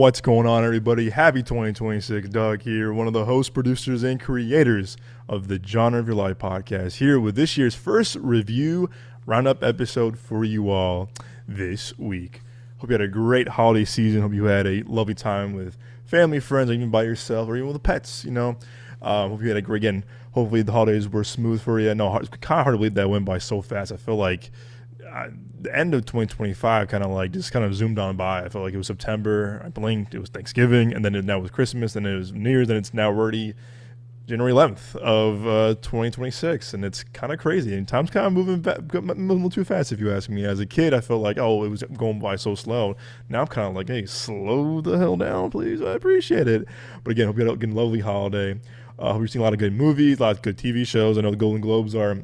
What's going on, everybody? Happy 2026. Doug here, one of the hosts, producers, and creators of the Genre of Your Life podcast, here with this year's first review Roundup episode for you all this week. Hope you had a great holiday season. Hope you had a lovely time with family, friends, or even by yourself, or even with the pets, Hope you had a great, again, hopefully the holidays were smooth for you. No, it's kind of hard to believe that went by so fast. I feel like the end of 2025 kind of zoomed on by. I felt like it was September. I blinked. It was Thanksgiving, and then now it was Christmas, then it was New Year's, and it's now already January 11th of 2026, and it's kind of crazy. And time's kind of moving a little too fast, if you ask me. As a kid, I felt like, it was going by so slow. Now I'm kind of like, hey, slow the hell down, please. I appreciate it. But again, hope you had a lovely holiday. Hope you're seeing a lot of good movies, a lot of good TV shows. I know the Golden Globes are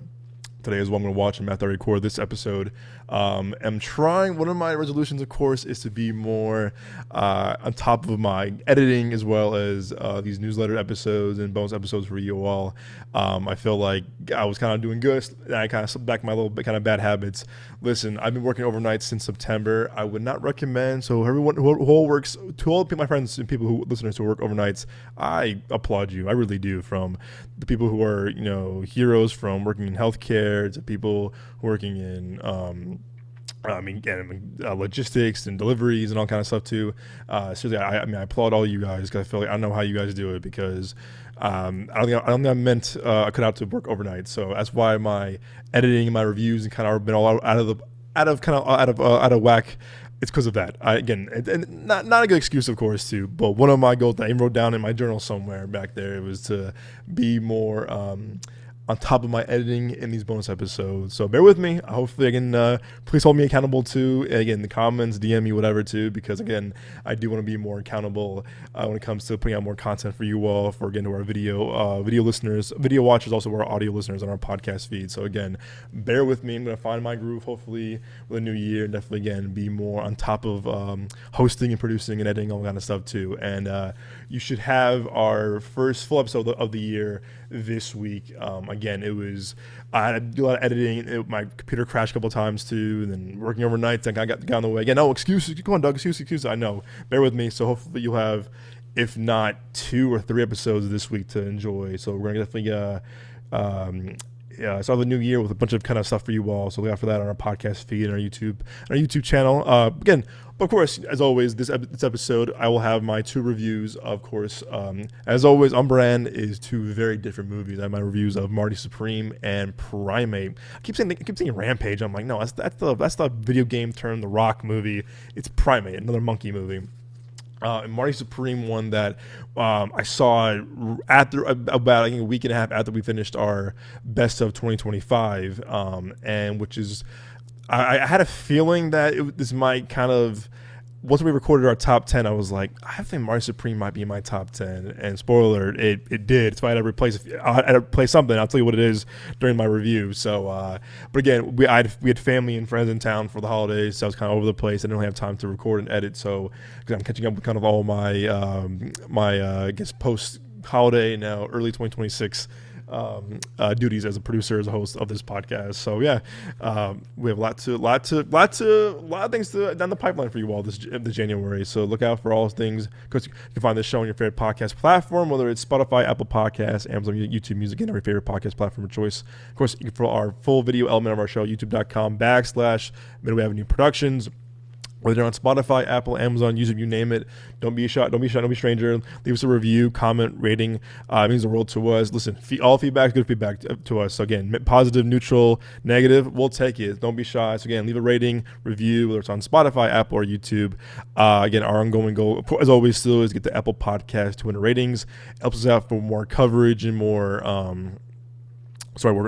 today is what I'm going to watch and after I record this episode. I'm trying, one of my resolutions, of course, is to be more on top of my editing, as well as these newsletter episodes and bonus episodes for you all. I feel like I was kind of doing good, and I kind of slipped back my little bit kind of bad habits. Listen, I've been working overnight since September. I would not recommend, so everyone who works, to all my friends and people listeners who work overnights, I applaud you. I really do. From the people who are, heroes, from working in healthcare to people working in logistics and deliveries and all kind of stuff too. Seriously, I applaud all you guys, because I feel like I don't know how you guys do it, because I don't think I'm meant cut out to work overnight. So that's why my editing and my reviews and kind of been all out of whack. It's because of that. And not a good excuse, of course, too. But one of my goals that I wrote down in my journal somewhere back there was to be more on top of my editing in these bonus episodes. So bear with me. Hopefully I can, please hold me accountable too. Again, in the comments, DM me, whatever too, because again, I do want to be more accountable when it comes to putting out more content for you all, for again, to our video listeners, video watchers, also our audio listeners on our podcast feed. So again, bear with me. I'm going to find my groove, hopefully with a new year, definitely again, be more on top of hosting and producing and editing, all kind of stuff too. And you should have our first full episode of the year this week. Again, I had to do a lot of editing. My computer crashed a couple of times too, and then working overnight, I got in the way. Again, no excuses. Come on, Doug, excuses. I know. Bear with me. So hopefully you'll have, if not 2 or 3 episodes this week to enjoy. So we're gonna definitely start the new year with a bunch of kind of stuff for you all. So look out for that on our podcast feed and our YouTube channel. Again, of course, as always, this episode, I will have my 2 reviews. Of course, as always, on brand is 2 very different movies. I have my reviews of Marty Supreme and Primate. I keep saying Rampage. I'm like, no, that's the video game term, the Rock movie. It's Primate, another monkey movie. And Marty Supreme, one that I saw after about a week and a half after we finished our best of 2025, and which is, I had a feeling that this might kind of, once we recorded our top 10, I was like, I think Marty Supreme might be in my top 10. And spoiler alert, it did. So I had to replace something. I'll tell you what it is during my review. So, but again, we had family and friends in town for the holidays, so I was kind of over the place. I didn't really have time to record and edit. So, because I'm catching up with kind of all my I guess post holiday now, early 2026. Duties as a producer, as a host of this podcast. So yeah, we have a lot of things down the pipeline for you all this January. So look out for all things, because you can find this show on your favorite podcast platform, whether it's Spotify, Apple Podcasts, Amazon, YouTube Music, and every favorite podcast platform of choice. Of course, you can follow our full video element of our show, youtube.com/Midway Avenue Productions. Whether you're on Spotify, Apple, Amazon, YouTube, you name it, don't be shy, don't be a stranger. Leave us a review, comment, rating. It means the world to us. Listen, all feedback is good feedback to us. So again, positive, neutral, negative, we'll take it. Don't be shy. So again, leave a rating, review, whether it's on Spotify, Apple, or YouTube. Again, our ongoing goal, as always, still is get the Apple Podcast 200 ratings. Helps us out for more coverage and more. We're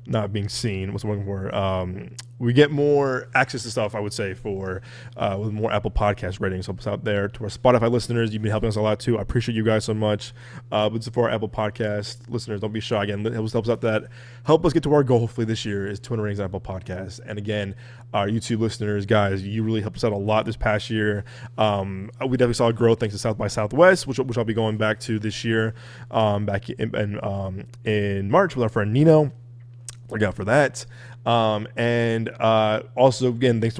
not being seen. What's the word for? We get more access to stuff, I would say, for with more Apple Podcast ratings. Help us out there. To our Spotify listeners, you've been helping us a lot too. I appreciate you guys so much. But for our Apple Podcast listeners, don't be shy. Again, help us out that. Help us get to our goal. Hopefully this year is 200 ratings on Apple Podcasts. And again, our YouTube listeners, guys, you really helped us out a lot this past year. We definitely saw growth thanks to South by Southwest, which I'll be going back to this year, back in March with our friend Nino. Look out for that. And also, again, thanks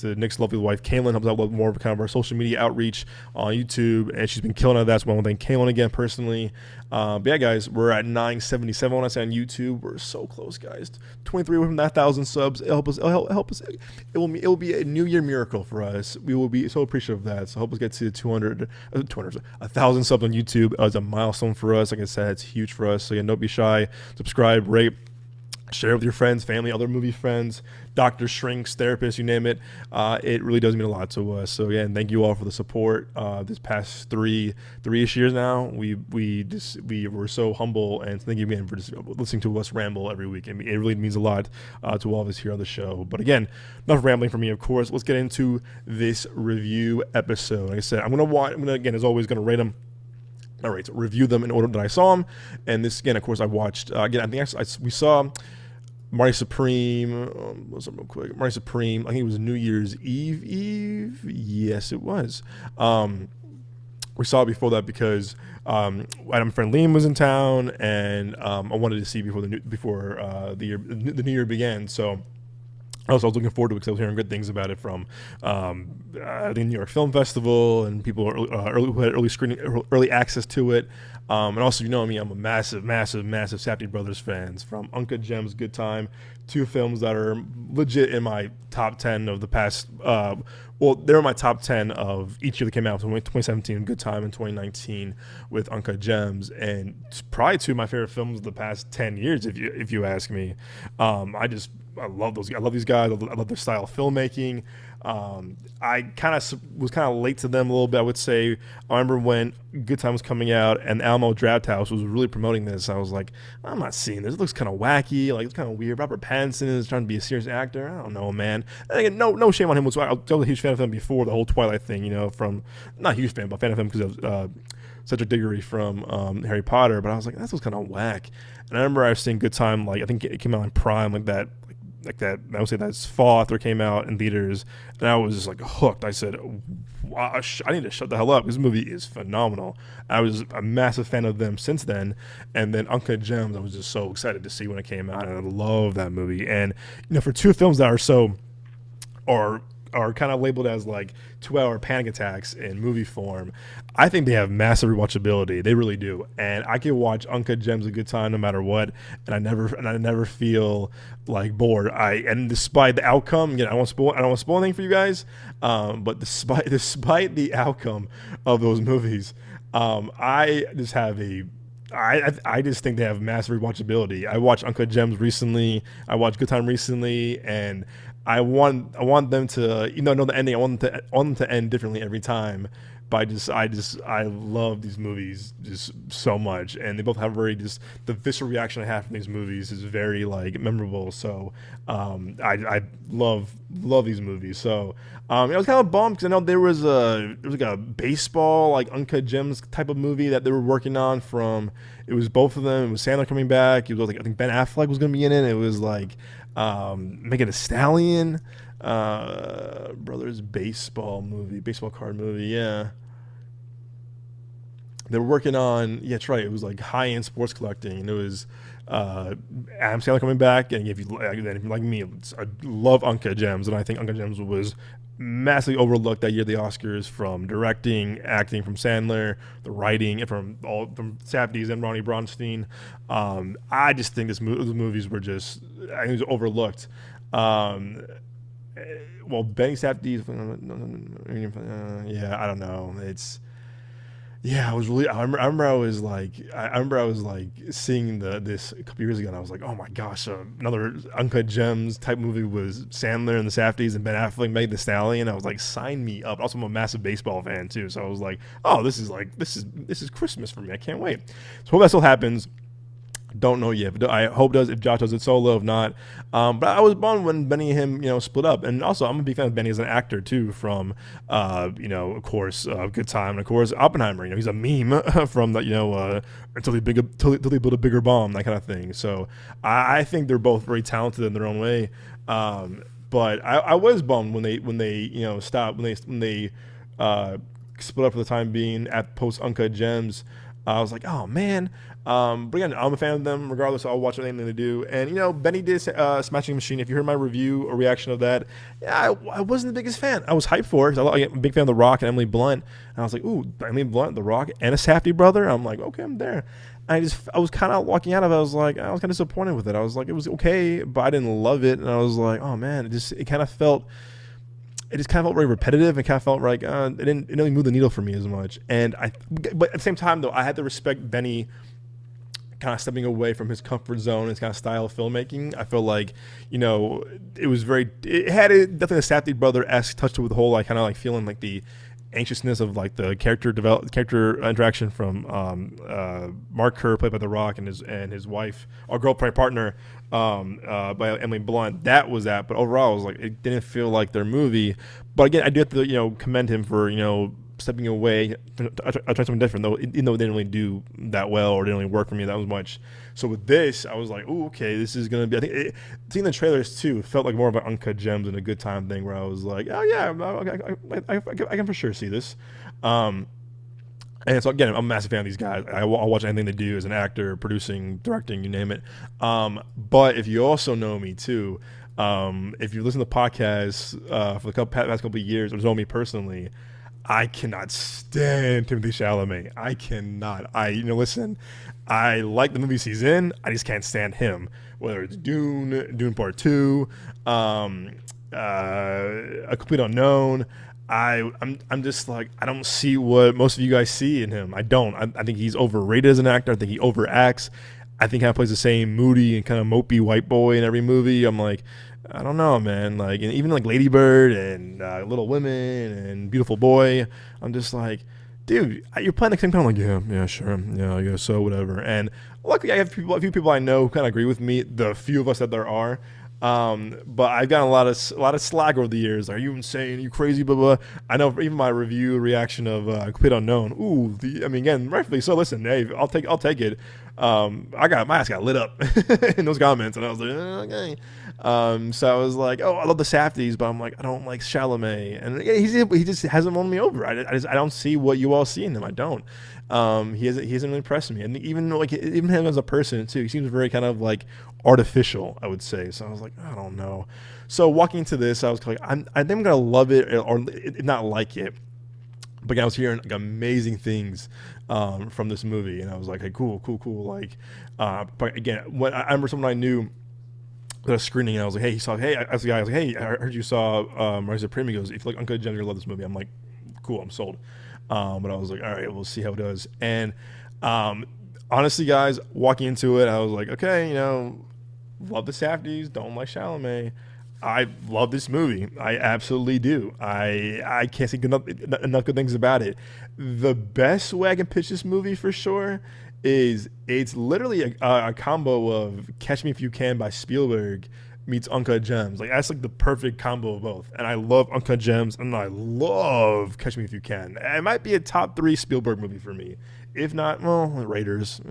to Nick's lovely wife, Kaylin, helps out with more of kind of our social media outreach on YouTube, and she's been killing it. That's one thing. Kaylin again personally. But yeah, guys, we're at 977 when I say on YouTube. We're so close, guys. 23 from that 1,000 subs. It'll help us. It'll help us. It will be a New Year miracle for us. We will be so appreciative of that. So help us get to 1,000 subs on YouTube. It's a milestone for us. Like I said, it's huge for us. So yeah, don't be shy. Subscribe, rate, share with your friends, family, other movie friends, doctors, shrinks, therapists, you name it. It really does mean a lot to us. So again, thank you all for the support. This past three-ish years now, we were so humble, and thank you again for just listening to us ramble every week. It really means a lot to all of us here on the show. But again, enough rambling from me, of course. Let's get into this review episode. Like I said, I'm gonna again, as always, gonna rate them. All right, so review them in order that I saw them. And this, again, of course, I watched, again, I think we saw Marty Supreme, what's up real quick? Marty Supreme, I think it was New Year's Eve? Yes, it was. We saw it before that because my friend Liam was in town, and I wanted to see before the new year began, so I was looking forward to it because I was hearing good things about it from the New York Film Festival and people who had early access to it. And also, you know me, I'm a massive Safdie Brothers fans. From Uncut Gems, Good Time, two films that are legit in my top 10 of the past. They're in my top 10 of each year that came out. So 2017, Good Time, and 2019 with Uncut Gems, and probably two of my favorite films of the past 10 years, if you ask me. I love those. I love these guys. I love their style of filmmaking. I was kind of late to them a little bit, I would say. I remember when Good Time was coming out and Alamo Drafthouse was really promoting this. I was like, I'm not seeing this. It looks kind of wacky. Like, it's kind of weird. Robert Pattinson is trying to be a serious actor. I don't know, man. And again, no shame on him. I was a huge fan of him before the whole Twilight thing. Not a huge fan, but fan of him because of Cedric Diggory from Harry Potter. But I was like, that was kind of whack. And I remember I was seeing Good Time, like, I think it came out in Prime, like that. I would say that's fall after it came out in theaters, and I was just like hooked. I said, wow, I need to shut the hell up. This movie is phenomenal. I was a massive fan of them since then, and then Uncut Gems, I was just so excited to see when it came out, and I love that movie. And for two films that are kind of labeled as like 2-hour panic attacks in movie form, I think they have massive rewatchability. They really do. And I can watch Uncut Gems a good time no matter what, and I never feel like bored. And despite the outcome, I don't want to spoil anything for you guys, but despite the outcome of those movies, I just have I just think they have massive rewatchability. I watched Uncut Gems recently. I watched Good Time recently, and I want them to, I know the ending. I want them to end differently every time. But I love these movies just so much, and they both have the visceral reaction I have from these movies is very like memorable. So I love these movies. So I was kind of bummed because I know there was like a baseball like Uncut Gems type of movie that they were working on. It was both of them. It was Sandler coming back. It was like, I think Ben Affleck was going to be in it. It was like Megan Thee Stallion. Brothers baseball card movie, yeah. They were working on, yeah, that's right. It was like high-end sports collecting, and it was Adam Sandler coming back. And if you like me, I love Uncut Gems, and I think Uncut Gems was massively overlooked that year at the Oscars, from directing, acting from Sandler, the writing, and from Safdie's and Ronnie Bronstein. I just think those movies were just, I think it was overlooked. Well, Benny Safdie, yeah, I don't know. I remember I was like seeing this a couple years ago, and I was like, oh my gosh, another Uncut Gems type movie was Sandler and the Safdies and Ben Affleck, Megan Thee Stallion. I was like, sign me up. Also, I'm a massive baseball fan too, so I was like, oh, this is Christmas for me. I can't wait. So hope that still happens. Don't know yet, but I hope does. If Josh does it solo, if not, but I was bummed when Benny and him, split up. And also, I'm a big fan of Benny as an actor too. From, of course, Good Time, and of course Oppenheimer. He's a meme from that. Until they build a bigger bomb, that kind of thing. So I think they're both very talented in their own way. But I was bummed when they stopped, when they split up for the time being at post Uncut Gems. I was like, oh man. But again, I'm a fan of them regardless. I'll watch anything they do. And Benny did Smashing Machine. If you heard my review or reaction of that, yeah, I wasn't the biggest fan. I was hyped for it. I'm a big fan of The Rock and Emily Blunt. And I was like, ooh, Emily Blunt, The Rock, and a Safdie brother. I'm like, okay, I'm there. I was kind of walking out of it. I was like, I was kind of disappointed with it. I was like, it was okay, but I didn't love it. And I was like, oh man, it kind of felt very repetitive. It kind of felt like it didn't really move the needle for me as much. But at the same time though, I had to respect Benny kind of stepping away from his comfort zone, his kind of style of filmmaking. I feel like, it had definitely a Safdie brother-esque touch to it, the whole like kind of like feeling like the anxiousness of like the character interaction from Mark Kerr, played by The Rock, and his wife or girlfriend partner by Emily Blunt. That was that, but overall, it was like it didn't feel like their movie. But again, I do have to commend him for stepping away, I tried something different, though, even though it didn't really do that well or didn't really work for me that much. So with this, I was like, oh, okay, this is going to be, seeing the trailers too, felt like more of an Uncut Gems and a good time thing where I was like, oh yeah, I can for sure see this. And so again, I'm a massive fan of these guys. I'll watch anything they do as an actor, producing, directing, you name it. But if you also know me too, if you listen to podcasts for the past couple of years or know me personally, I cannot stand Timothée Chalamet. I cannot. Listen, I like the movies he's in. I just can't stand him. Whether it's Dune Part 2, A Complete Unknown. I'm just like, I don't see what most of you guys see in him. I don't. I think he's overrated as an actor. I think he overacts. I think he kind of plays the same moody and kind of mopey white boy in every movie. I'm like, I don't know, man. Like, and even like Lady Bird and Little Women and Beautiful Boy, I'm just like, dude, you're playing the same kind of like, yeah, sure, yeah, I guess so, whatever. And luckily, I have a few people I know who kind of agree with me. The few of us that there are. But I've gotten a lot of slack over the years. Are you insane? Are you crazy? Blah blah. I know even my reaction of Complete Unknown. Ooh, again, rightfully so. Listen, hey, I'll take it. My ass got lit up in those comments, and I was like, okay. So I was like, oh, I love the Safdies, but I'm like, I don't like Chalamet, and he just hasn't won me over. I don't see what you all see in him. I don't. He hasn't really impressed me, and even him as a person too. He seems very kind of like artificial, I would say. So I was like, I don't know. So walking into this, I was like, I think I'm gonna love it or not like it. But I was hearing like amazing things from this movie, and I was like, hey, cool. Like, but again, when I remember someone I knew at a screening, and I was like, hey, I asked the guy, I was like, hey, I heard you saw Marty Supreme. He goes, if you like Uncut Gems, you're gonna love this movie. I'm like, cool, I'm sold. But I was like, all right, we'll see how it does. And honestly, guys, walking into it, I was like, okay, love the Safdies, don't like Chalamet. I love this movie. I absolutely do. I can't say enough good things about it. The best way I can pitch this movie for sure is it's literally a combo of Catch Me If You Can by Spielberg meets Uncut Gems. Like, that's like the perfect combo of both. And I love Uncut Gems, and I love Catch Me If You Can. It might be a top 3 Spielberg movie for me. If not, well, Raiders.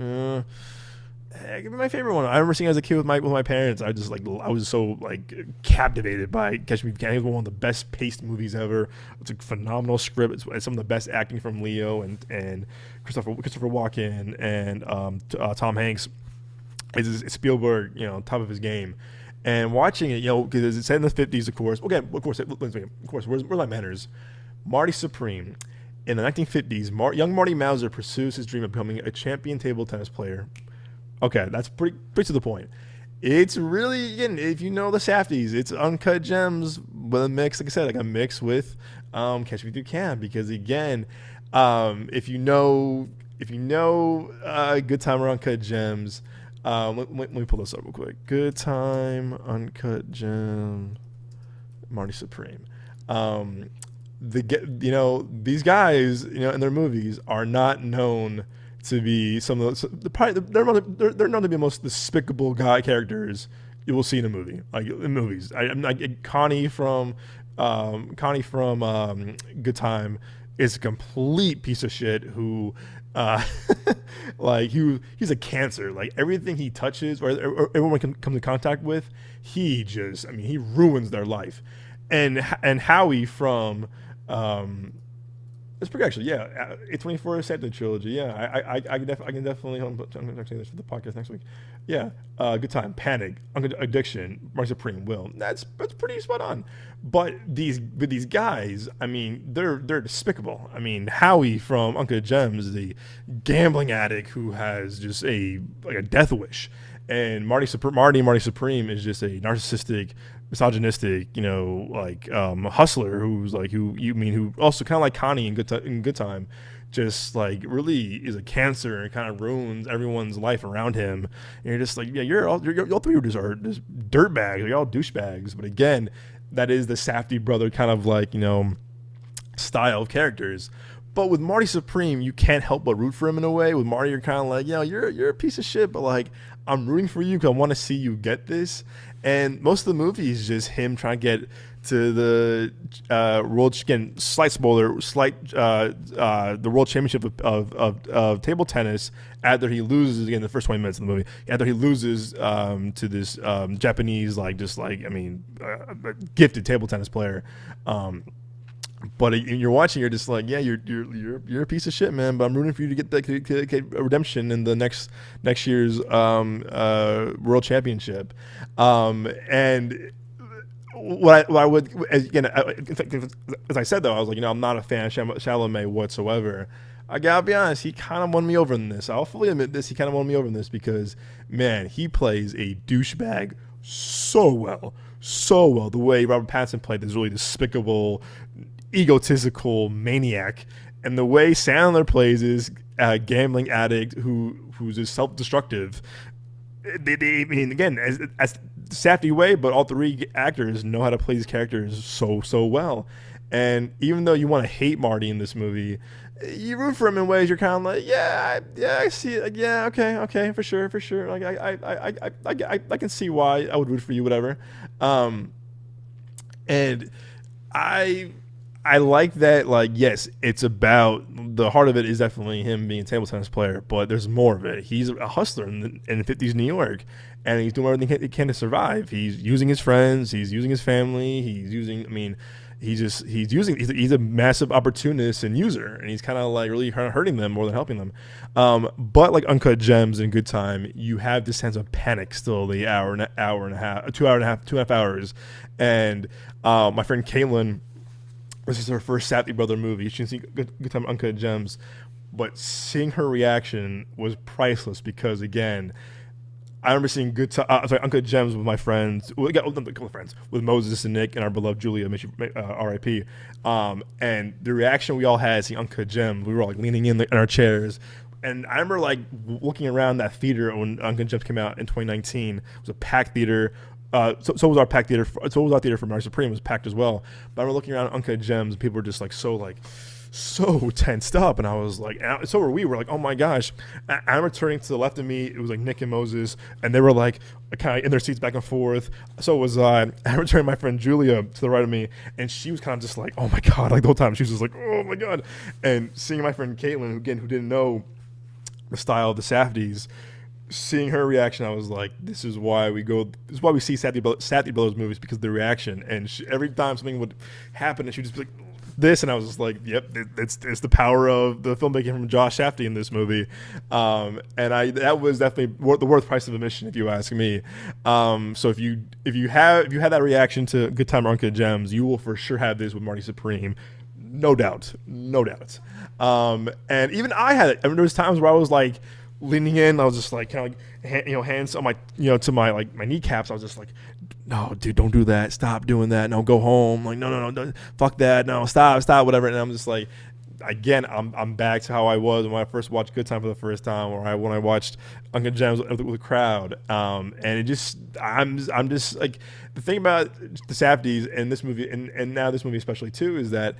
My favorite one. I remember seeing it as a kid with my parents. I was so like captivated by Catch Me If You Can. It was one of the best paced movies ever. It's a phenomenal script. It's some of the best acting from Leo and Christopher Walken and Tom Hanks. It's Spielberg, top of his game. And watching it, because it's set in the 50s, of course. Again, of course, where's my manners? Marty Supreme. In the 1950s, young Marty Mauser pursues his dream of becoming a champion table tennis player. Okay, that's pretty to the point. It's really, again, if you know the Safdies, it's Uncut Gems with a mix, like I said, like a mix with Catch Me If You Can. Because again, if you know Good Time or Uncut Gems, let me pull this up real quick. Good Time, Uncut Gems, Marty Supreme. These guys, in their movies are not known to be some of they're known to be the most despicable characters you will see in a movie, like in movies. I'm like Connie from Good Time is a complete piece of shit who like he's a cancer. Like everything he touches or everyone can come in contact with, he ruins their life. And Howie from It's pretty actually, yeah. A24 Santa trilogy, yeah. I can definitely. I'm going to say this for the podcast next week. Yeah, Good Time, Panic, Addiction, Marty Supreme, Will. That's pretty spot on. But these guys, I mean, they're despicable. I mean, Howie from Uncle Jem's the gambling addict who has just a death wish, and Marty Supreme is just a narcissistic, misogynistic, hustler who also kind of like Connie in Good Time, just like really is a cancer and kind of ruins everyone's life around him. And you're just like, yeah, you're all three of you are just dirtbags, you're all douchebags. But again, that is the Safdie brother kind of style of characters. But with Marty Supreme, you can't help but root for him in a way. With Marty, you're kind of like, you're a piece of shit, but like, I'm rooting for you because I want to see you get this. And most of the movie is just him trying to get to the world. Again, slight spoiler, the world championship of table tennis. After he loses again the first 20 minutes of the movie, after he loses to this Japanese gifted table tennis player. But you're watching, you're just like, yeah, you're a piece of shit, man. But I'm rooting for you to get redemption in the next year's world championship. And what I would, again, as I said though, I was like, I'm not a fan of Chalamet whatsoever. I gotta be honest, he kind of won me over in this. I'll fully admit this, he kind of won me over in this because, man, he plays a douchebag so well. The way Robert Pattinson played this really despicable, egotistical maniac, and the way Sandler plays is a gambling addict who's just self-destructive. I mean, again, as Safdie way, but all three actors know how to play these characters so well. And even though you want to hate Marty in this movie, you root for him in ways you're kind of like, I see it. Like, yeah, okay, for sure. Like, I can see why I would root for you, whatever. And I like that, like, yes, it's about, the heart of it is definitely him being a table tennis player, but there's more of it. He's a hustler in 50s New York, and he's doing everything he can to survive. He's using his friends, he's using his family, he's a massive opportunist and user, and he's kind of like really hurting them more than helping them. But like Uncut Gems and Good Time, you have this sense of panic still the 2.5 hours. And my friend Caitlin, this is her first Safdie brother movie. She's seen Good Time, Uncut Gems, but seeing her reaction was priceless because, again, I remember seeing Uncut Gems with my friends. We got a couple of friends with Moses and Nick and our beloved Julia, R.I.P. And the reaction we all had seeing Uncut Gems, we were like leaning in our chairs. And I remember like looking around that theater when Uncut Gems came out in 2019. It was a packed theater. So was our packed theater. So was our theater for Marty Supreme. It was packed as well. But I remember looking around Uncut Gems, and people were just so tensed up, and I was like, and so were we. We're like, oh my gosh. I remember turning to the left of me. It was like Nick and Moses, and they were like kind of in their seats back and forth. So was I. I remember turning my friend Julia to the right of me, and she was kind of just like, oh my god, like the whole time she was just like, oh my god. And seeing my friend Caitlin, who didn't know the style of the Safdies, seeing her reaction, I was like, this is why we see Safdie Brothers movies, because of the reaction. And every time something would happen, and she'd just be like, this, and I was just like, yep, it's the power of the filmmaking from Josh Safdie in this movie. And that was definitely the worth price of admission, if you ask me. So if you had that reaction to Good Time or Uncut Gems, you will for sure have this with Marty Supreme. No doubt. And even I had it. I mean, there was times where I was like leaning in. I was just like kind of like hands on my to my like my kneecaps. I was just like, no, dude, don't do that. Stop doing that. No, go home. Like, no, fuck that. No, stop, whatever. And I'm just like, again, I'm back to how I was when I first watched Good Time for the first time, or when I watched Uncut Gems with a crowd. And it just, I'm just like, the thing about the Safdies and this movie, and now this movie especially too, is that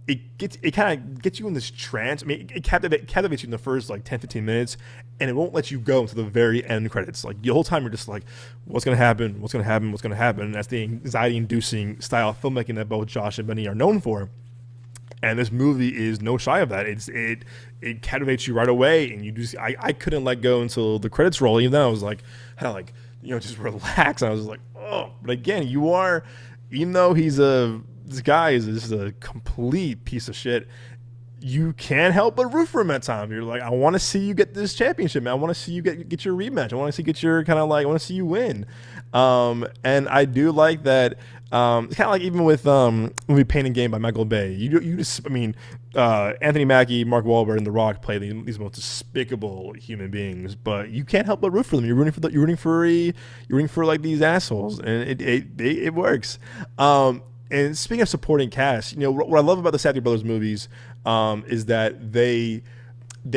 it kind of gets you in this trance. I mean, it captivates you in the first like 10-15 minutes, and it won't let you go until the very end credits. Like the whole time you're just like, what's gonna happen? And that's the anxiety-inducing style of filmmaking that both Josh and Benny are known for. And this movie is no shy of that. It captivates you right away, and you just I couldn't let go until the credits roll. Even then, I was like, had to like just relax. And I was like, oh. But again, even though he's a this guy is just a complete piece of shit. You can't help but root for him at times. You're like, I want to see you get this championship, man. I want to see you get your rematch. I want to see get your kind of like, I want to see you win. And I do like that. It's kind of like even with movie Pain and Gain by Michael Bay. You just, I mean, Anthony Mackie, Mark Wahlberg, and The Rock play these most despicable human beings, but you can't help but root for them. You're rooting for like these assholes, and it works. And speaking of supporting cast, you know what I love about the Safdie brothers movies is that they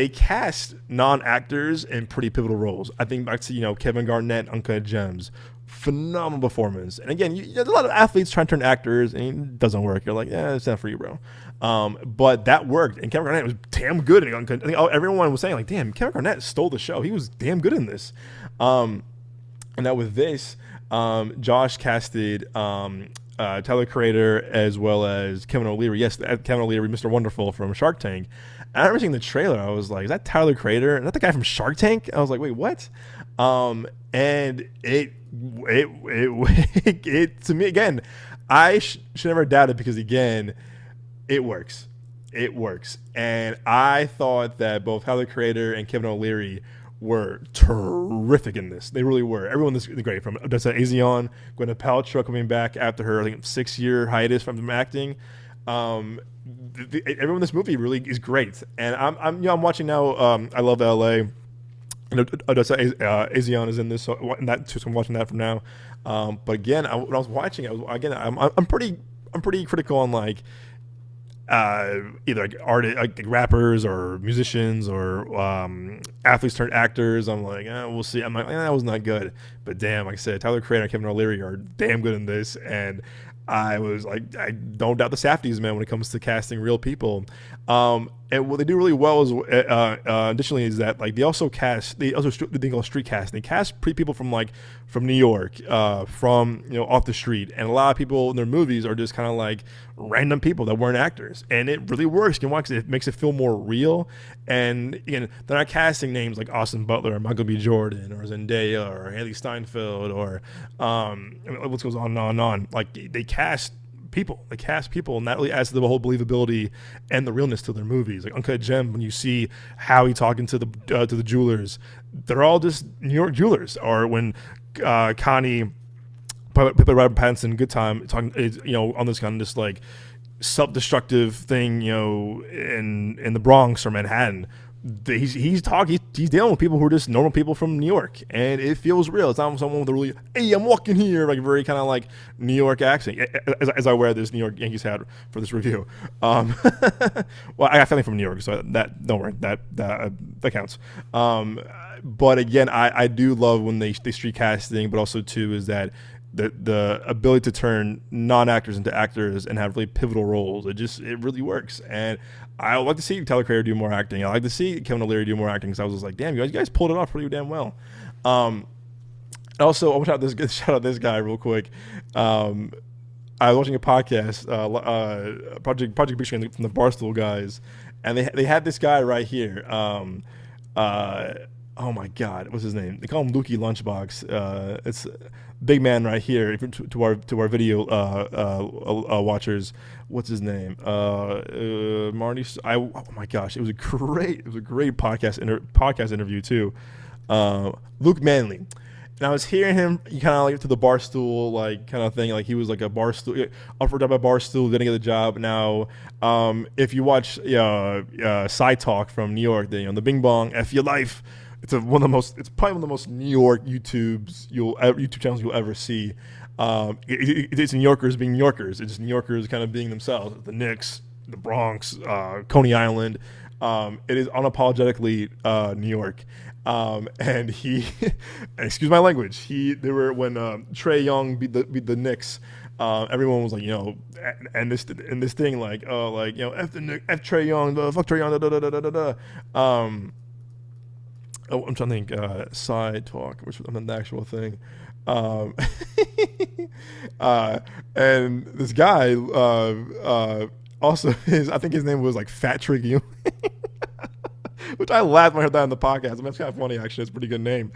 cast non-actors in pretty pivotal roles. I think back to Kevin Garnett, Uncut Gems, phenomenal performance. And again, there's a lot of athletes trying to turn actors, and it doesn't work. You're like, yeah, it's not for you, bro. But that worked, and Kevin Garnett was damn good. I think everyone was saying like, damn, Kevin Garnett stole the show. He was damn good in this. And now with this, Josh casted Tyler Creator as well as Kevin O'Leary. Yes, Kevin O'Leary, Mr. Wonderful from Shark Tank. And I remember seeing the trailer. I was like, is that Tyler Creator? Is that the guy from Shark Tank? I was like, wait, what? And it to me, again, I should never doubt it because, again, it works. It works. And I thought that both Tyler Creator and Kevin O'Leary were terrific in this. They really were. Everyone is great. From Odessa Azion, Gwyneth Paltrow coming back after her, I think, 6-year hiatus from acting. Everyone in this movie really is great. And I'm watching now. I Love L.A. And Odessa Azion is in this, so I'm watching that from now. But again, when I was watching it, I'm pretty critical on like either like rappers or musicians or athletes turned actors. I'm like, we'll see. I'm like, that was not good. But damn, like I said, Tyler Creator and Kevin O'Leary are damn good in this. And I was like, I don't doubt the Safdies, man, when it comes to casting real people. And what they do really well is, additionally, is that like they also go street cast. They cast people from New York, from off the street, and a lot of people in their movies are just kind of like random people that weren't actors, and it really works. You can watch it; it makes it feel more real. And again, they're not casting names like Austin Butler or Michael B. Jordan or Zendaya or Haley Steinfeld or what goes on and on and on. Like they cast people, and that really adds to the whole believability and the realness to their movies. Like Uncut Gem, when you see Howie talking to the jewelers, they're all just New York jewelers. Or when Connie, played by Robert Pattinson, Good Time, talking, on this kind of just like self-destructive thing, in the Bronx or Manhattan. He's dealing with people who are just normal people from New York, and it feels real. It's not someone with a really, hey, I'm walking here, like very kind of like New York accent. As I wear this New York Yankees hat for this review. Well, I got family from New York, so that don't worry, that counts. But again, I do love when they street casting, but also too is that the ability to turn non-actors into actors and have really pivotal roles. It really works. And I would like to see Tyler Creator do more acting. I like to see Kevin O'Leary do more acting, because I was just like, damn, you guys pulled it off pretty damn well. Also, I'll shout out this guy real quick. I was watching a podcast, Project Big Screen from the Barstool guys, and they had this guy right here. Oh my God, what's his name? They call him Lukey Lunchbox. It's big man right here to our video watchers. What's his name? Marty. Oh my gosh, it was a great podcast interview too. Luke Manley. And I was hearing him kind of like to the Barstool like kind of thing, like he was like a Barstool, offered up by Barstool, didn't get the job. Now, if you watch Side Talk from New York, the Bing Bong F Your Life. It's probably one of the most New York YouTube channels you'll ever see. It's New Yorkers being New Yorkers. It's just New Yorkers kind of being themselves. The Knicks, the Bronx, Coney Island. It is unapologetically New York. And he, excuse my language. They were when Trae Young beat the Knicks. Everyone was like, and this thing like, F the Knicks, F Trae Young, fuck Trae Young, da da da da da da. I'm trying to think. Side Talk, which was the actual thing. And this guy also I think his name was like Fat Triggy, which I laughed when I heard that on the podcast. I mean, it's kind of funny actually. It's a pretty good name.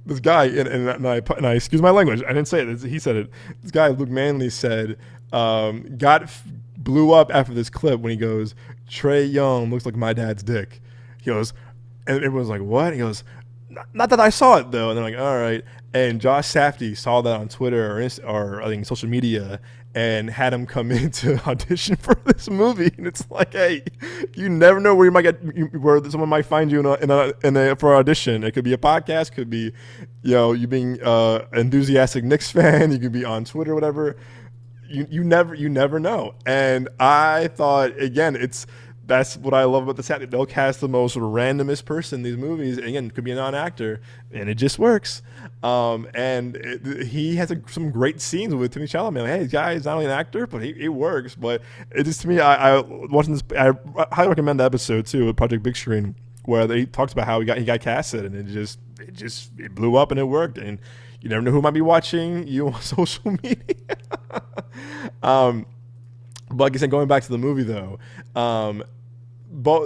This guy, and I excuse my language, I didn't say it. He said it. This guy, Luke Manley, said, blew up after this clip when he goes, Trey Young looks like my dad's dick. He goes, and everyone's like, what? He goes, not that I saw it though. And they're like, all right. And Josh Safdie saw that on Twitter or I think social media, and had him come in to audition for this movie. And it's like, hey, you never know where you might where someone might find you for an audition. It could be a podcast, could be, you being enthusiastic Knicks fan. You could be on Twitter, whatever. You never know. And I thought, again, that's what I love about the set. They'll cast the most randomest person in these movies. And again, it could be a non-actor, and it just works. He has some great scenes with Timothée Chalamet. Like, hey, this guy is not only an actor, but it works. But it just, to me, I watching this. I highly recommend the episode too with Project Big Screen, where he talks about how he got casted, and it blew up and it worked. And you never know who might be watching you on social media. But like I said, going back to the movie though,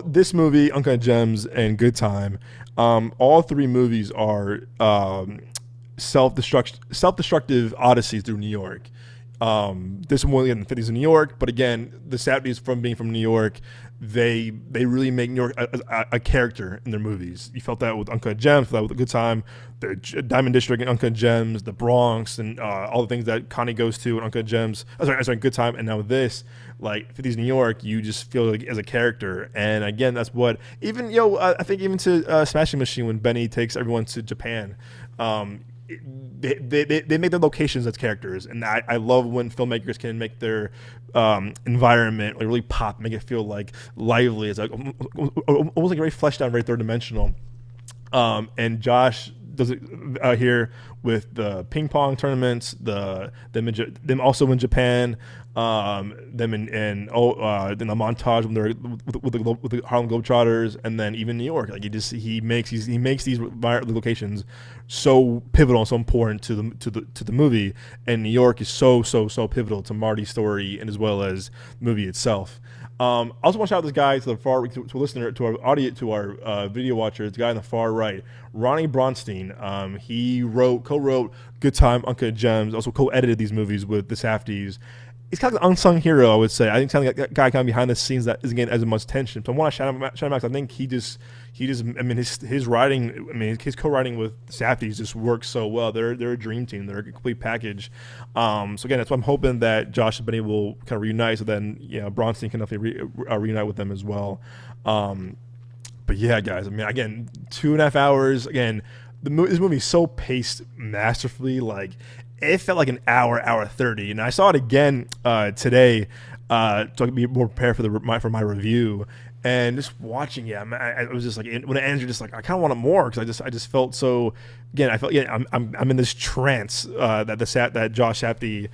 this movie, Uncut Gems, and Good Time, all three movies are self-destructive odysseys through New York. This one in the 50s in New York, but again, the Safdies from being from New York, they really make New York a character in their movies. You felt that with Uncut Gems, felt that with A Good Time, the Diamond District and Uncut Gems, the Bronx, and all the things that Connie goes to in Uncut Gems. Sorry, Good Time, and now with this, like 50s New York, you just feel like as a character. And again, that's what even I think even to Smashing Machine, when Benny takes everyone to Japan. They make their locations as characters, and I love when filmmakers can make their environment like really pop, make it feel like lively. It's like almost like very fleshed out, very third dimensional. And Josh does it here with the ping pong tournaments, them also in Japan, them in the montage when they're with the Harlem Globetrotters, and then even New York. Like he makes these locations so pivotal and so important to the movie, and New York is so pivotal to Marty's story and as well as the movie itself. I also want to shout out this guy to the far to a listener, to our audience, to our video watchers, the guy on the far right, Ronnie Bronstein. He co-wrote Good Time, Uncut Gems, also co-edited these movies with the Safdies. He's kind of an unsung hero, I would say. I think kind of that guy kind of behind the scenes that isn't getting as much attention. So I want to shout him out because I think he just I mean his writing, I mean his co-writing with Safdies just works so well. They're a dream team. They're a complete package. So again, that's why I'm hoping that Josh and Benny will kind of reunite. So then Bronstein can definitely reunite with them as well. But yeah, guys, I mean, again, 2.5 hours. Again, this movie is so paced masterfully. Like, it felt like an hour 30. And I saw it again today so I could be more prepared for my review. And just watching it, I was just like, when it ends, you're just like, I kind of want it more, because I just felt so. Again, I felt I'm in this trance that Josh Safdie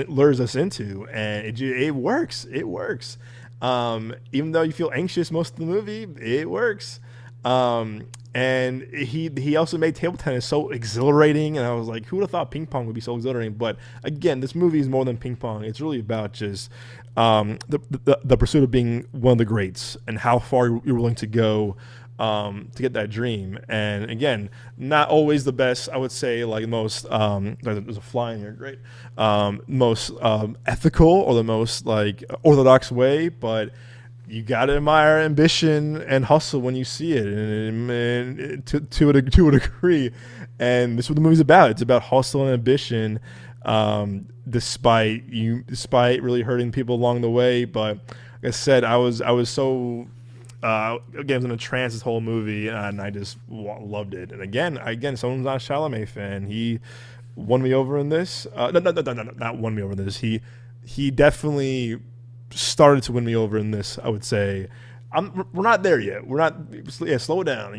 lures us into, and it works. It works. Even though you feel anxious most of the movie, it works. And he also made table tennis so exhilarating, and I was like, who would have thought ping pong would be so exhilarating? But again, this movie is more than ping pong. It's really about just the pursuit of being one of the greats and how far you're willing to go to get that dream. And again, not always the best, I would say, like most there's a fly in here, great, most ethical or the most like orthodox way, but you gotta admire ambition and hustle when you see it, and to a degree. And this is what the movie's about. It's about hustle and ambition, despite really hurting people along the way. But like I said, I was so again, I was in a trance this whole movie, and I just loved it. And again, someone's not a Chalamet fan. He won me over in this. No, not won me over in this. He definitely started to win me over in this, I would say. We're not there yet. We're not. Yeah, slow down.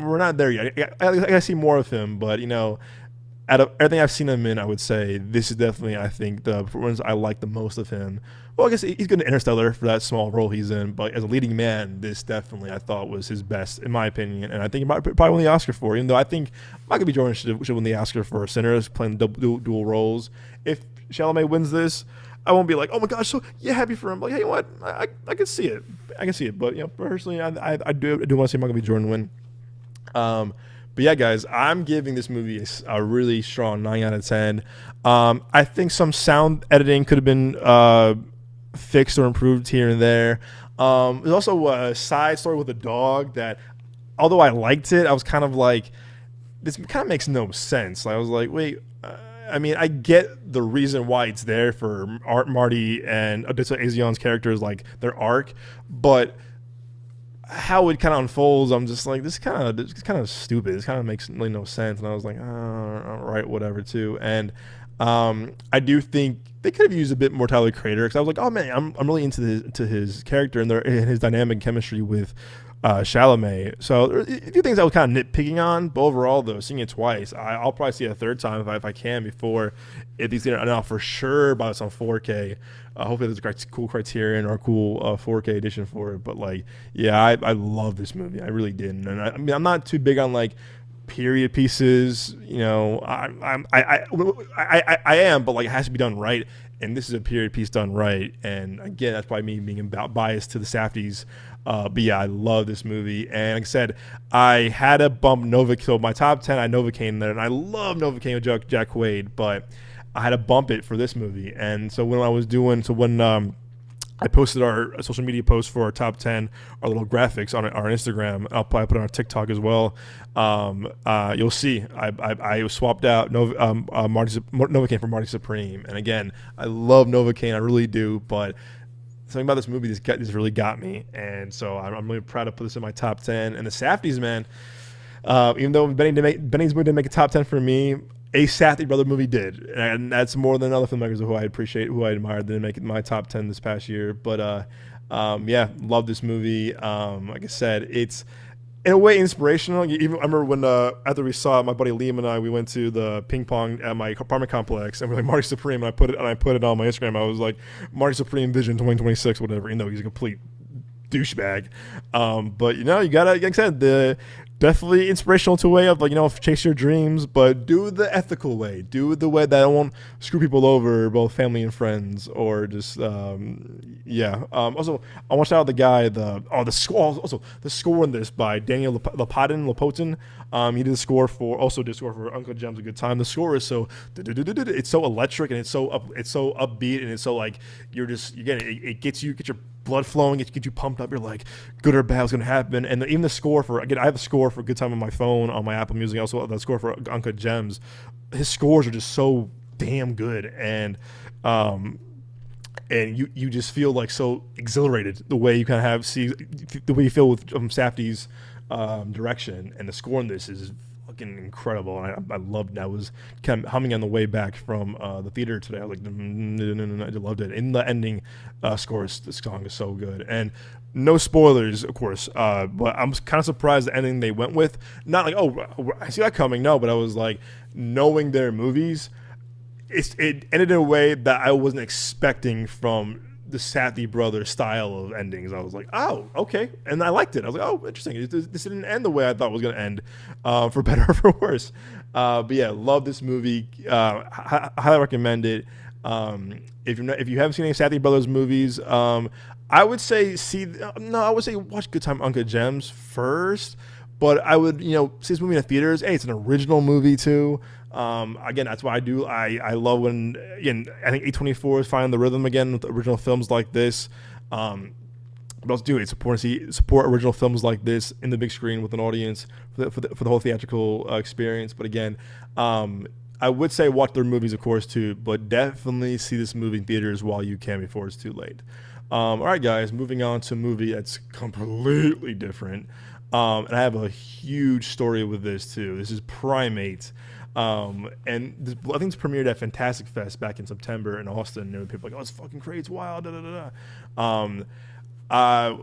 We're not there yet. I gotta see more of him. But out of everything I've seen him in, I would say this is definitely, I think, the performance I like the most of him. Well, I guess he's good in Interstellar for that small role he's in. But as a leading man, this definitely I thought was his best, in my opinion. And I think he might probably win the Oscar for it. Even though I think Michael B. Jordan should win the Oscar for Sinners, playing dual roles. If Chalamet wins this, I won't be like, oh my gosh, so yeah, happy for him. Like, hey, you know what? I can see it. I can see it. But personally, I do want to see Michael B. Jordan win. But yeah, guys, I'm giving this movie a really strong 9 out of 10. I think some sound editing could have been fixed or improved here and there. There's also a side story with a dog that, although I liked it, I was kind of like, this kind of makes no sense. I was like, wait, I mean, I get the reason why it's there for Marty and Odessa Azion's characters, like their arc, but how it kind of unfolds, I'm just like, this kind of stupid. This kind of makes really no sense. And I was like, oh, all right, whatever, too. And I do think they could have used a bit more Tyler Creator, because I was like, oh man, I'm really into his character and his dynamic chemistry with Chalamet. So there are a few things I was kind of nitpicking on, but overall, though, seeing it twice, I'll probably see it a third time if I can before these get out for sure. But it's on 4K. Hopefully, there's a cool Criterion or a cool 4K edition for it. But like, yeah, I love this movie. I really did. And I mean, I'm not too big on like period pieces. I am, but like, it has to be done right. And this is a period piece done right. And again, that's probably me being biased to the Safdies. But yeah, I love this movie. And like I said, I had to bump Novocaine. So my top 10, I had Novocaine there. And I love Novocaine with Jack Quaid. But I had to bump it for this movie. And so when I posted our social media post for our top 10, our little graphics on our Instagram. I'll probably put it on our TikTok as well. You'll see I swapped out Novocaine for Marty Supreme. And again, I love Novocaine, I really do. But something about this movie, this really got me. And so I'm really proud to put this in my top 10. And the Safdies, man, even though Benny's movie didn't make a top 10 for me, a Safdie brother movie did, and that's more than other filmmakers who I appreciate, who I admired, didn't make it in my top 10 this past year. But yeah, love this movie. Like I said, it's in a way inspirational. I remember when after we saw it, my buddy Liam and I, we went to the ping pong at my apartment complex, and we're like, Marty Supreme, and I put it on my Instagram. I was like, Marty Supreme Vision 2026, whatever. He's a complete douchebag. But you gotta, like I said, definitely inspirational to a way of chase your dreams, but do it the ethical way. Do it the way that won't screw people over, both family and friends, or just yeah. Also, I want to shout out the guy, the score in this by Daniel Lopotin. He did the score for Uncle Jem's A Good Time. The score is it's so electric, and it's so upbeat, and it's so like it gets your blood flowing, it gets you pumped up. You're like, good or bad, what's going to happen? And even the score I have the score for Good Time on my phone, on my Apple Music. Also, the score for Uncle Jem's. His scores are just so damn good, and you just feel like so exhilarated the way you kind of the way you feel with Safdie's direction, and the score in this is fucking incredible. And I loved it. I was kind of humming on the way back from the theater today. I was like, no, I loved it. In the ending score, this song is so good. And no spoilers, of course, but I'm kind of surprised the ending they went with. Not like, oh, I see that coming. No, but I was like, knowing their movies, it ended in a way that I wasn't expecting from the Safdie brothers style of endings. I was like, oh, okay. And I liked it. I was like, oh, interesting. This didn't end the way I thought it was going to end, for better or for worse. But yeah, love this movie. Highly recommend it. If you haven't seen any Safdie brothers movies, I would say watch Good Time Uncle Jem's first. But I would, see this movie in the theaters. Hey, it's an original movie too. Again, that's why I love when, again, I think A24 is finding the rhythm again with original films like this. But also do it. Support original films like this in the big screen with an audience for the whole theatrical experience. But again, I would say watch their movies, of course, too. But definitely see this movie in theaters while you can before it's too late. All right, guys, moving on to a movie that's completely different. And I have a huge story with this too. This is Primate. I think it's premiered at Fantastic Fest back in September in Austin. And people were like, oh, it's fucking crazy, it's wild,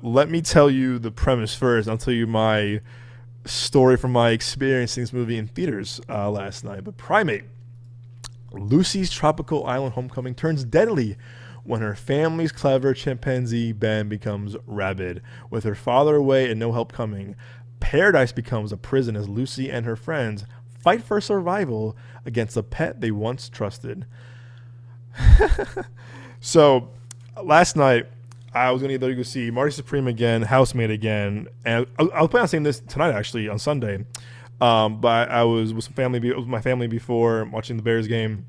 let me tell you the premise first. I'll tell you my story from my experience seeing this movie in theaters last night. But Primate, Lucy's tropical island homecoming turns deadly when her family's clever chimpanzee Ben becomes rabid. With her father away and no help coming, paradise becomes a prison as Lucy and her friends fight for survival against a pet they once trusted. So last night I was gonna either go see Marty Supreme again, Housemate again, and I was planning on seeing this tonight actually on Sunday. But I was with my family before watching the Bears game.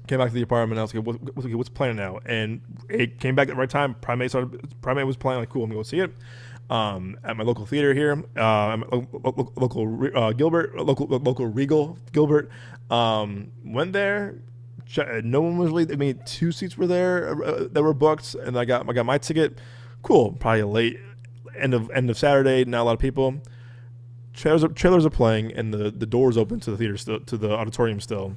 Came back to the apartment. And I was like, "What's playing now?" And it came back at the right time. Primate was playing. Like, cool, I'm gonna go see it. At my local theater here, at my local Regal Gilbert. Went there. No one was really. I mean, 2 seats were there that were booked, and I got my ticket. Cool. Probably a late end of Saturday. Not a lot of people. Trailers are playing, and the doors open to the theater still, to the auditorium still.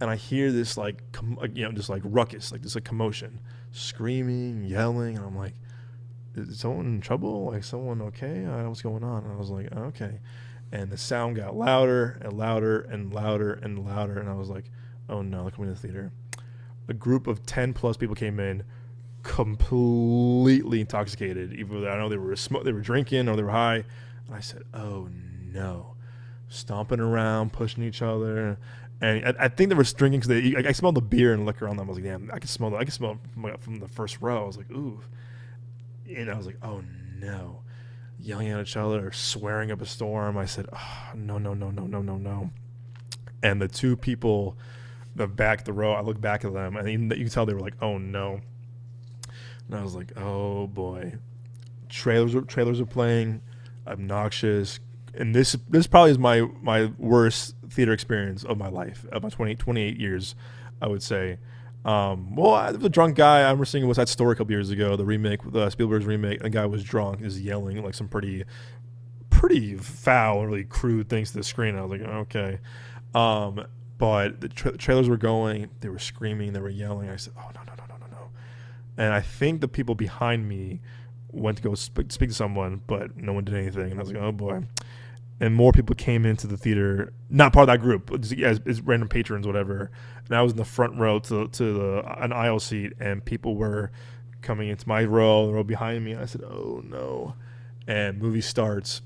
And I hear this just like ruckus, like this like commotion, screaming, yelling, and I'm like, is someone in trouble? Like, someone okay? What's going on? And I was like, okay. And the sound got louder and louder and louder and louder, and I was like, oh no, they're coming to the theater. A group of 10 plus people came in, completely intoxicated. Either I know they were drinking or they were high. And I said, oh no, stomping around, pushing each other. And I think they were drinking because I smelled the beer and liquor on them. I was like, damn, I can smell from the first row. I was like, ooh. And I was like, oh no. Yelling at each other, swearing up a storm. I said, oh, no. And the two people, the row, I looked back at them, and you can tell they were like, oh no. And I was like, oh boy. Trailers are playing, obnoxious. And this probably is my worst theater experience of my life, of my 28 years, I would say. The drunk guy I remember seeing West Side Story a couple years ago, the remake, Spielberg's remake. The guy was drunk, is yelling like some pretty foul, really crude things to the screen. I was like, okay. But the trailers were going, they were screaming, they were yelling. I said, oh no. And I think the people behind me went to go speak to someone, but no one did anything. And I was like, oh boy. And more people came into the theater, not part of that group, as random patrons, whatever. And I was in the front row to an aisle seat, and people were coming into my row, the row behind me. And I said, oh no. And movie starts,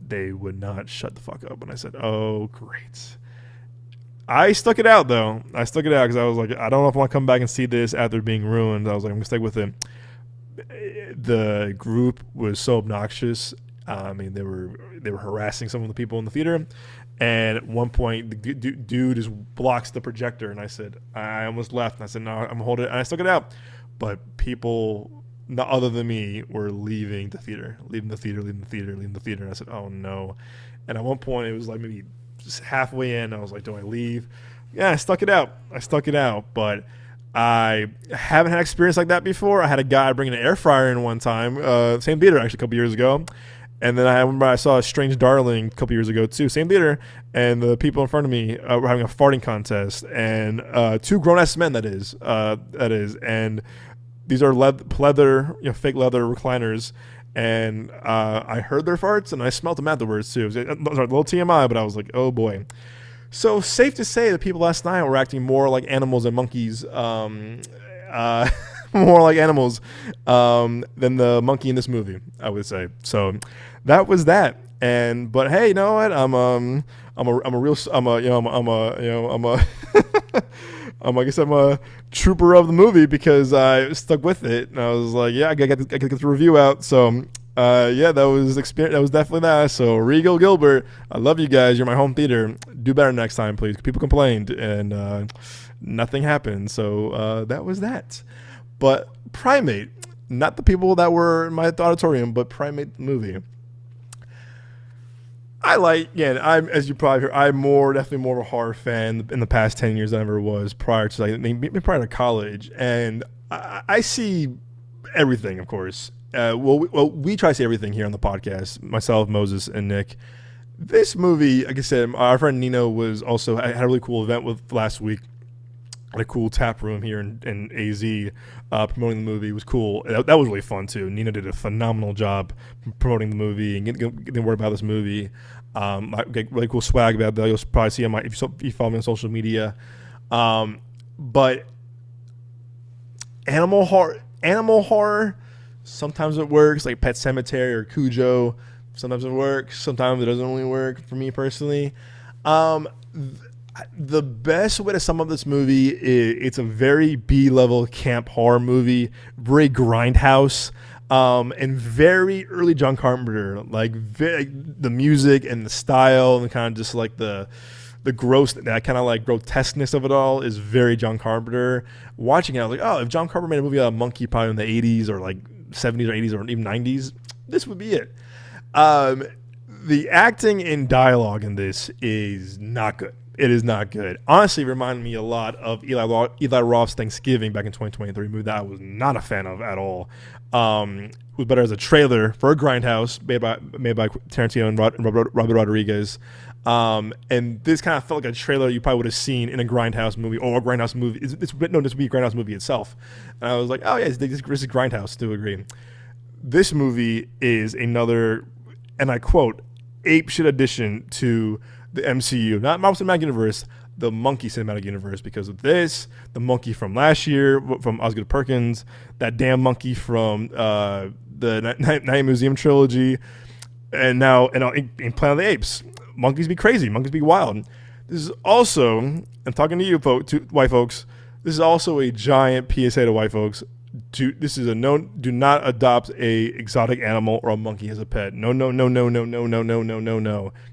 they would not shut the fuck up. And I said, oh great. I stuck it out though. Because I was like, I don't know if I want to come back and see this after being ruined. I was like, I'm gonna stay with it. The group was so obnoxious. I mean, they were harassing some of the people in the theater, and at one point, the dude just blocks the projector, and I said, I almost left, and I said, no, I'm holding it, and I stuck it out. But people, not other than me, were leaving the theater, and I said, oh no. And at one point, it was like maybe just halfway in, I was like, do I leave? Yeah, I stuck it out, but I haven't had experience like that before. I had a guy bringing an air fryer in one time, same theater actually a couple years ago. And then I remember I saw a Strange Darling a couple years ago too, same theater, and the people in front of me were having a farting contest, and 2 grown-ass men, that is, and these are leather, fake leather recliners, and I heard their farts, and I smelled them afterwards too. It was a little TMI, but I was like, oh boy. So safe to say that people last night were acting more like animals than monkeys, more like animals than the monkey in this movie, I would say. So that was that. But hey, you know what? I guess I'm a trooper of the movie because I stuck with it, and I was like, yeah, I gotta get the review out. So that was experience. That was definitely that. So Regal Gilbert, I love you guys. You're my home theater. Do better next time, please. People complained, and nothing happened. So that was that. But Primate, not the people that were in my auditorium, but Primate the movie. As you probably heard, I'm definitely more of a horror fan in the past 10 years than I ever was prior to college. And I see everything, of course. We try to see everything here on the podcast, myself, Moses, and Nick. This movie, like I said, our friend Nino had a really cool event with last week. At a cool tap room here in AZ, promoting the movie. It was cool. That was really fun too. Nina did a phenomenal job promoting the movie and getting word about this movie. I get really cool swag about that. You'll probably see if you follow me on social media. But animal horror, sometimes it works, like Pet Sematary or Cujo. Sometimes it works. Sometimes it doesn't really work for me personally. The best way to sum up this movie is it's a very B-level camp horror movie, very grindhouse, and very early John Carpenter. Like the music and the style and kind of just like the gross, that kind of like grotesqueness of it all is very John Carpenter. Watching it, I was like, oh, if John Carpenter made a movie about a monkey probably in the 80s or like 70s or 80s or even 90s, this would be it. The acting and dialogue in this is not good. It is not good. Honestly, it reminded me a lot of Eli Roth's Thanksgiving back in 2023, movie that I was not a fan of at all. It was better as a trailer for a grindhouse made by Tarantino and Robert Rodriguez. And this kind of felt like a trailer you probably would have seen in a grindhouse movie or a grindhouse movie. This would be a grindhouse movie itself. And I was like, oh yeah, this is grindhouse. To agree. This movie is another, and I quote, ape shit addition to the MCU, not Marvel Cinematic Universe, the Monkey Cinematic Universe, because of this, the monkey from last year from Osgood Perkins, that damn monkey from the Night Museum trilogy, and now in Planet of the Apes. Monkeys be crazy, monkeys be wild. This is also, I'm talking to you white folks, this is also a giant PSA to white folks. This is do not adopt a exotic animal or a monkey as a pet. No.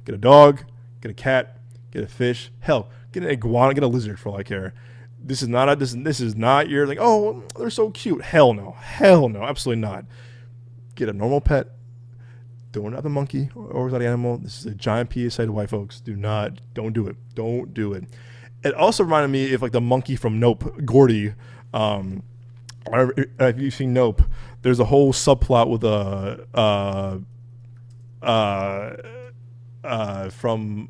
Get a dog, get a cat, get a fish, hell, get an iguana, get a lizard for all I care. This is not your like, oh, they're so cute. Hell no, absolutely not. Get a normal pet. Don't adopt a monkey or exotic animal. This is a giant PSA to white folks. Don't do it. Don't do it. It also reminded me of like the monkey from Nope, Gordy. If you've seen Nope, there's a whole subplot with from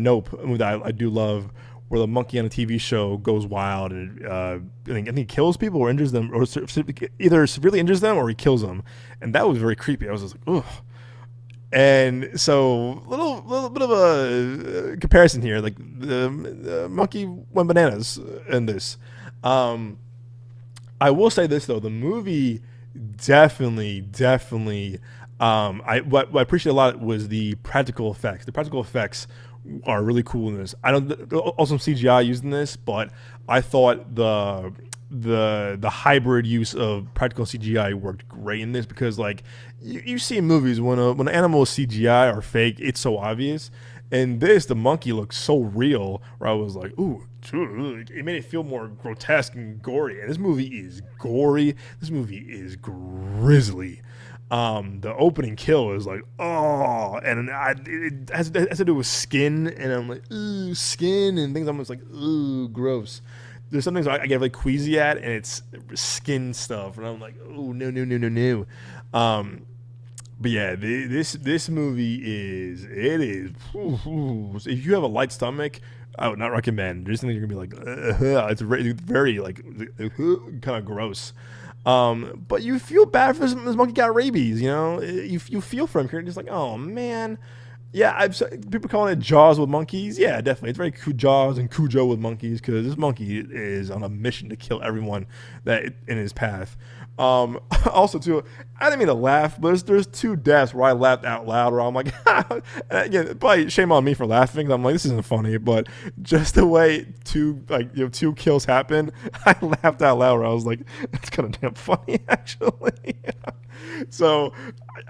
Nope, that I do love, where the monkey on a TV show goes wild and I think he kills people or injures them, or either severely injures them or he kills them, and that was very creepy. I was just like, ugh. And so, little bit of a comparison here. Like the monkey went bananas in this. I will say this though, the movie definitely. What I appreciate a lot was the practical effects. The practical effects are really cool in this. Also some CGI used in this, but I thought the hybrid use of practical CGI worked great in this, because like you see in movies when an animal is CGI or fake, it's so obvious. And the monkey looks so real, where I was like, ooh, it made it feel more grotesque and gory. And this movie is gory. This movie is grisly. The opening kill is like, oh, and it has to do with skin, and I'm like, ooh, skin and things. I'm just like, ooh, gross. There's some things I get really queasy at, and it's skin stuff, and I'm like, oh, no. But yeah, this movie is if you have a light stomach, I would not recommend. There's something you're gonna be like, it's very like kind of gross. But you feel bad for this monkey got rabies, you know. You feel for him. You're just like, oh man. Yeah, people calling it Jaws with monkeys. Yeah, definitely. It's very Jaws and Cujo with monkeys, because this monkey is on a mission to kill everyone that in his path. Also, too, I didn't mean to laugh, but there's two deaths where I laughed out loud, where I'm like, again, probably shame on me for laughing. I'm like, this isn't funny, but just the way two kills happen, I laughed out loud, where I was like, that's kind of damn funny, actually. So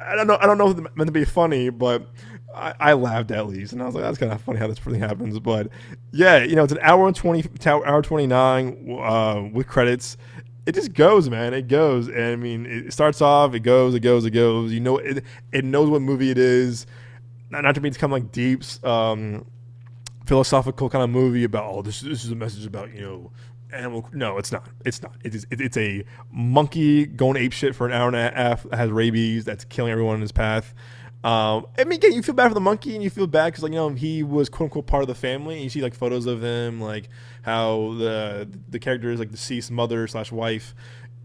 I don't know if it's meant to be funny, but I laughed at least, and I was like, that's kind of funny how this really happens. But yeah, it's an hour 29 with credits. It just goes, man. It goes. And I mean, it starts off, it goes. You know, it knows what movie it is. Not to become like deep, philosophical kind of movie about, this is a message about, animal. No, it's not. It's a monkey going ape shit for an hour and a half that has rabies, that's killing everyone in his path. I mean, again, you feel bad for the monkey, and you feel bad because, he was quote unquote part of the family. And you see like photos of him, like how the character is like deceased mother/wife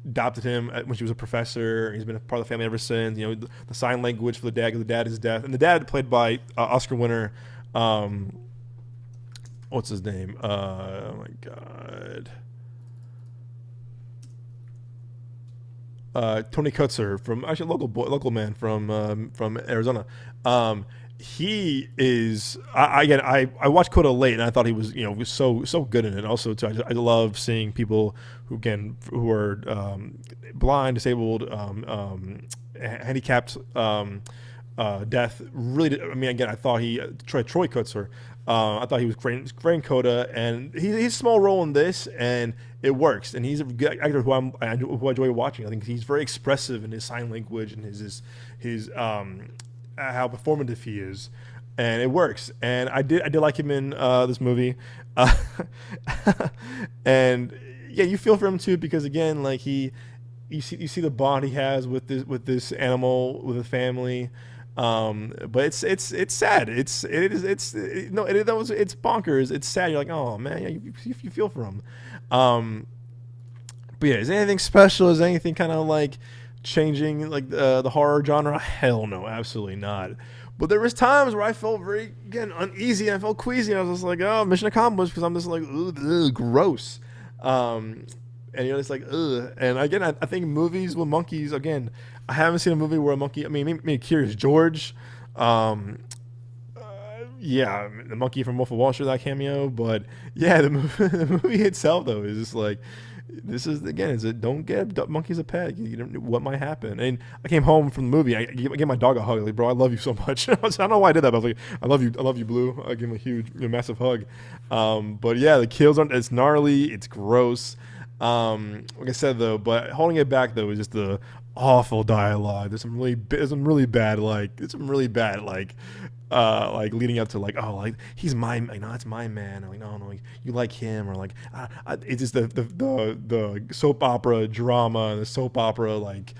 adopted him when she was a professor. He's been a part of the family ever since. The sign language for the dad, because the dad is deaf, and the dad played by Oscar winner. What's his name? Oh my god. Tony Kutzer, from actually local man from Arizona. he is again. I watched Coda late, and I thought he was was so good in it. Also, too, I love seeing people who are blind, disabled, handicapped, death. Really, I mean, again, I thought Troy Kutzer. I thought he was great in Coda, and he's a small role in this, and it works. And he's a good actor who I enjoy watching. I think he's very expressive in his sign language and his how performative he is, and it works. And I did like him in this movie, and yeah, you feel for him too, because again, like you see the bond he has with this animal, with the family. But it's sad. It's bonkers. It's sad. You're like, oh man, yeah, you feel for him. But yeah, is anything special? Is anything kind of like changing like the horror genre? Hell no, absolutely not. But there was times where I felt very, again, uneasy. I felt queasy. I was just like, oh, mission accomplished, because I'm just like, ugh, gross. And you're just like, ugh. And again, I think movies with monkeys, again, I haven't seen a movie where a monkey, I mean, maybe Curious George. Yeah, the monkey from Wolf of Wall Street, that cameo. But yeah, the movie itself, though, is just like, this is, again, don't get monkeys a pet. You don't know what might happen. And I came home from the movie. I gave my dog a hug. Like, bro, I love you so much. I don't know why I did that, but I was like, I love you, Blue. I gave him a huge, massive hug. But yeah, the kills aren't, it's gnarly. It's gross. Like I said, though, but holding it back, though, is just the awful dialogue. There's some really bad leading up to like, oh, like he's my, like, no, that's my man. I'm like, no, like you like him, or like it's just the soap opera drama, and the soap opera like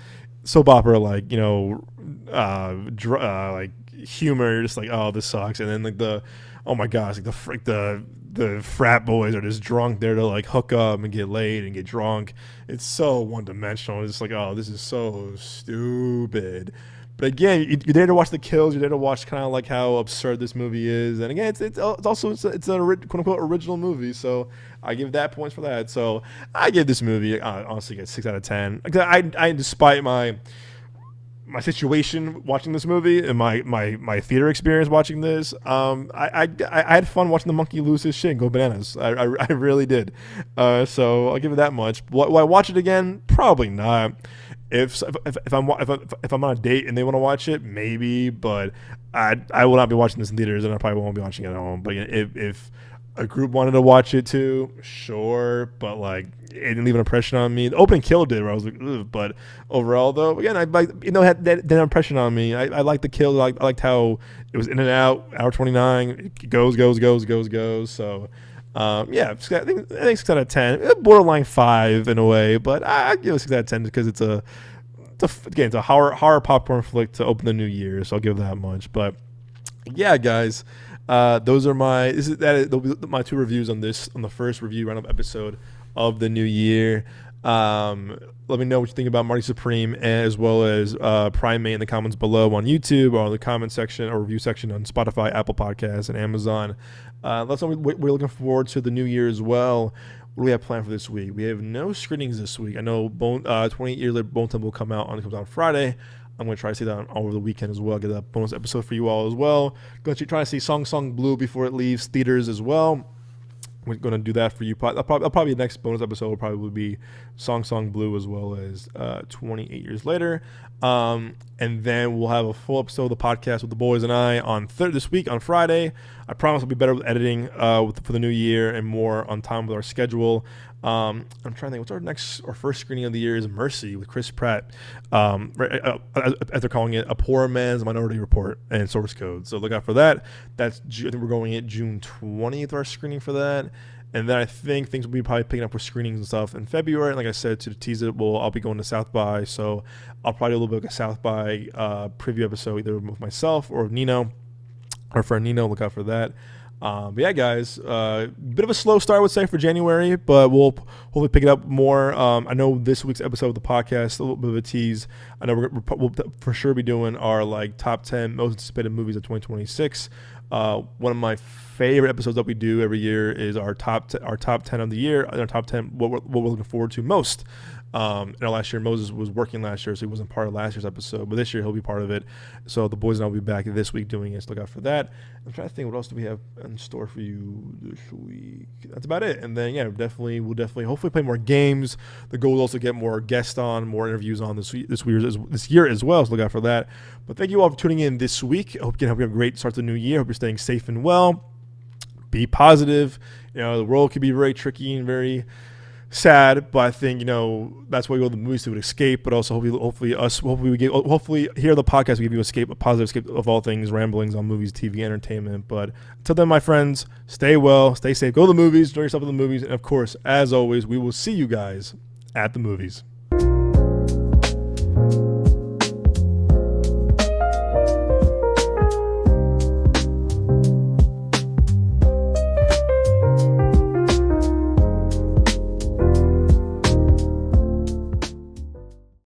like humor. Just like, oh, this sucks. And then like oh my gosh, like the frat boys are just drunk there to like hook up and get laid and get drunk. It's so one dimensional. It's just like, oh, this is so stupid. But again, you're there to watch the kills. You're there to watch kind of like how absurd this movie is. And again, it's also a quote unquote original movie. So I give that points for that. So I give this movie honestly a 6 out of 10. I despite my situation watching this movie and my theater experience watching this, I had fun watching the monkey lose his shit and go bananas. I really did. So I'll give it that much. Will I watch it again? Probably not. If I'm on a date and they want to watch it, maybe. But I will not be watching this in theaters, and I probably won't be watching it at home. But if a group wanted to watch it too, sure. But like, it didn't leave an impression on me. The opening kill did, where I was like, ugh. But overall, though, again, I like, had that impression on me. I liked the kill. I liked how it was in and out. Hour 29, it goes. So. Yeah, I think 6 out of 10, borderline 5 in a way, but I give it 6 out of 10 because it's a horror popcorn flick to open the new year, so I'll give that much. But yeah, guys, those are my 2 reviews on the first review roundup episode of the new year. Let me know what you think about Marty Supreme, as well as Primate, in the comments below on YouTube, or in the comment section or review section on Spotify, Apple Podcasts, and Amazon. Let's know we're looking forward to the new year as well. What do we have planned for this week? We have no screenings this week. I know 28 Years Later Bone Temple comes out on Friday. I'm going to try to see that over the weekend as well. Get a bonus episode for you all as well. Going to try to see Song Blue before it leaves theaters as well. We're going to do that for you. Probably the next bonus episode will probably be Song Blue, as well as 28 Years Later. And then we'll have a full episode of the podcast with the boys and I on this week on Friday. I promise I'll be better with editing for the new year and more on time with our schedule. I'm trying to think, what's our first screening of the year is Mercy with Chris Pratt. As they're calling it, A Poor Man's Minority Report and Source Code. So look out for that. I think we're going at June 20th, our screening for that. And then I think things will be probably picking up with screenings and stuff in February. And like I said, to tease it, I'll be going to South by. So I'll probably do a little bit of a South by preview episode, either with myself or Nino, our friend Nino. Look out for that. But yeah, guys, bit of a slow start, I would say, for January, but we'll hopefully pick it up more. I know this week's episode of the podcast, a little bit of a tease. I know we'll for sure be doing our like top 10 most anticipated movies of 2026. One of my favorite episodes that we do every year is our top 10 of the year, our top 10 what we're looking forward to most Last year Moses was working last year, so he wasn't part of last year's episode, but this year he'll be part of it. So the boys and I will be back this week doing it, so look out for that. I'm trying to think, what else do we have in store for you this week? That's about it. And then we'll definitely hopefully play more games. The goal is also to get more guests on, more interviews on this year as well, so look out for that. But thank you all for tuning in this week. I hope you have a great start to the new year. Hope you're staying safe and well. Be positive. The world can be very tricky and very sad, but I think that's why we go to the movies, to escape. But also hopefully here the podcast will give you a positive escape of all things, ramblings on movies, TV, entertainment. But until then, my friends, stay well, stay safe, go to the movies, enjoy yourself at the movies, and of course, as always, we will see you guys at the movies.